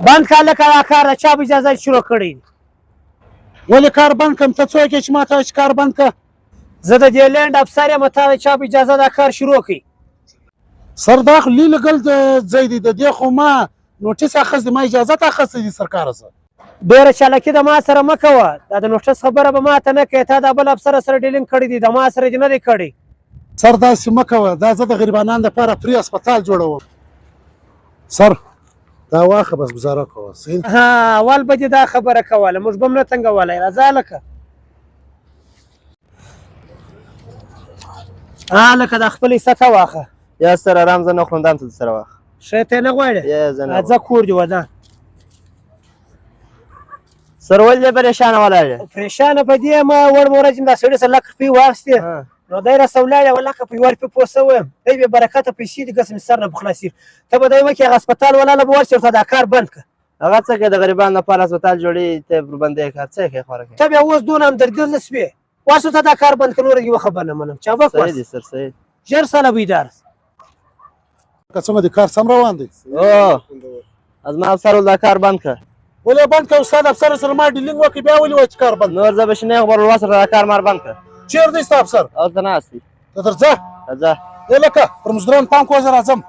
بند که لکه دا کار د چا په اجازه شروع کړی. ولې کار بند کړم؟ ته څوک یې چې ما ته وایې چې کار بند کړه؟ زه د دې لینډ افسر یم، تا د چا په اجازه دا کار شروع کړي؟ سر دا خو لیګل ځای دی، د دې خو ما نوټیس اخیستی، ما اجازت اخیستی دی سرکاره سره. ډېره چالاکي د ما سره مه کوه، دا د نوټس خبره به ما ته نه کوې. تا دا بل افسر سره ډیلینګ کړی دی، د ما سره دې نه دی کړی. سر داسې مه کوه، دا زه د غریبانو لپاره فری هسپتال جوړوم. سر دا واخه بس ګزاره کوه. ها اول به دې دا خبره کوله، موږ به هم نه تنګولی. راځه لکه لکه دا خپل حصه ته واخه. یا سر ارام زه نه خورم، دا هم ته سره واخه. شی ته نه غواړې؟ ځه کور دې ودان. سر ولې دې پریشانه ولاړ یې؟ پریشانه په دې یم وړ مورج یم دا سړي سره لک روپۍ واخیستې، نو دی راسه ولاړ یې لکه په یوه روپۍ پوه سوی یم. دی بې برکته پیسې دي، ګس مې سر نه به خلاصېږي. ته به دی وکړې هغه هسپتال ولاله به ورشې ورته دا کار بند کړه. هغه څه کوي د غریبانو لپاره هسپتال جوړوي، ته یې ورباندې یې کار څه یې کوې خواره کوې؟ ته بیا اوس دونه همدردي شوې، ورسه ورته دا کار بند کړه. نوره یوه خبره نه منم. چابک صحیح دی سر، صحیح. ژر ساله بیدار. که څنګه دی کار سم روان دی؟ زما افسر ول دا کار بند کړه. ولې بند کړه؟ استاد افسر سره ما ډیلینګ وکړې، بیا ولې وایې چې کار بند؟ نور زه به شنې غبرولوا سره دا کار مار بند کړه. چېرته دی ستا افسر؟ هلته ناست دی. ته درځه راځه. ای لکه پر مزدورانو پام کوه، زه راځم.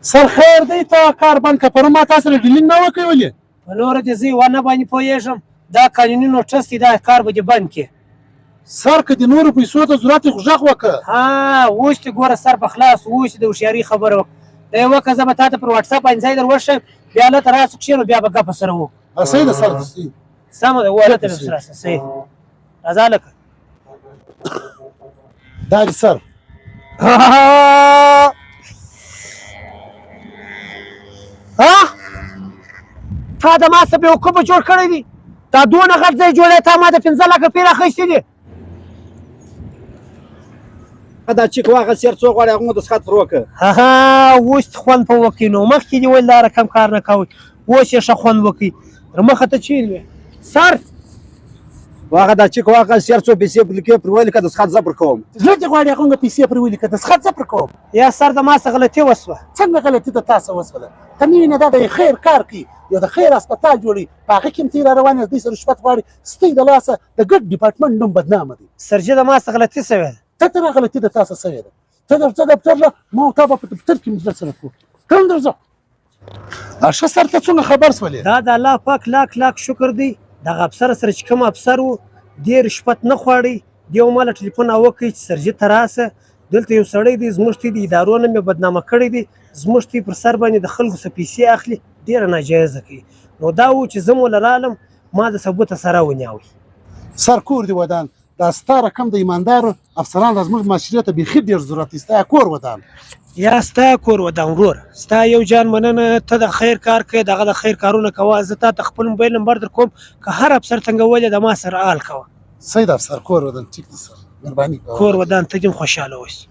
سر خیر دی، ته کار بند کړه. پرون ما تا سره ډیلینګ نه وکړې ولې؟ په نوره دې زه یوه نه باندې پوهېږم. دا قانوني نوټس دی، دا کار به دې بند کړي. سر که د نورو پیسو ته ضرورت یې خو غږ وکړه. اوس دې ګوره سر په خلاص، اوس دې د هوښیارۍ خبره وکړه. دا یې وکړه، زه به تا ته پر وټساپ باندې ځای در وښیم، بیا هلته راسو کښېنو، بیا به ګپه سره وکړو. صحیح ده سر، صحیح. سمه ده، هلته راسه راسه. صحیح. راځه لکه دا دې سر. تا د ما څه بېوقوفه جوړ کړی دی؟ دا دونه غټ ځای جوړی، تا ما د 15 لکه روپۍ راخیستې دي. دا چیک واخیست، هر څوک غواړي هغه مو دستخط پر وکړه. اوس دې خوند په وکړي. نو مخکې دې ویل دا رقم کار نه کوئ، اوس یې ښه خوند وکړي. تر مخه ته چیرې وې؟ سر واخه دا چیک واخیست، هر څو پیسې پر لیکې پر ولیکه، دستخط زه پر کوم. زړه دې غواړي هغه پیسې پر ولیکه، دستخط زه پر کوم. یا سر د ما څه غلطي وسوه؟ څنګه غلطي د تا څه وسوله؟ ته نه وینې دا د خیر کار کوي، یو د خیر هسپتال جوړوي، په هغه کې هم ته را روان یې، دوی سره رشوت غواړي. ستی د لاسه د ګډ ډیپارټمنټ نوم بدنامه دی. سرجي د ما څه غلطي سوې ده؟ ته ترې غلطي د تا څه سوې ده؟ ته درځه دفتر له، ما او تا به په دفتر کې مجلس سره کوو. کوم درځه. ښه سر ته څنګه خبر شولې؟ دا د الله پاک لاک لاک شکر دی، دغه افسر سره چې کوم افسر و، دې رشوت نه خوړی. دې ماله ټلیفون وکړي چې سرجي ته راسه، دلته یو سړی دی، زموږ ته د ادارو نه مې بدنامه کړی دی، زموږ ته پر سر باندې د خلکو څه پیسې اخلي، ډېره ناجایزه کوي. نو دا و چې زه مو له رالم، ما د ثبوته سره ونیوئ. سر کور دې ودان، دا ستا رقم د ایماندارو افسرانو د زموږ معاشرې ته بیخي ډېر ضرورت دی. ستا کور ودان. یا ستا کور ودان ورور، ستا یو جان مننه. ته د خیر کار کوې، دغه د خیر کارونه کوه. زه تا ته خپل موبایل نمبر در کوم، که هر افسر تنګولی د ما سره حال کوه. صحیح ده افسر، کور ودان. ټیک ده سر، مهرباني کوه. کور ودان، ته دې هم خوشحاله اوسې.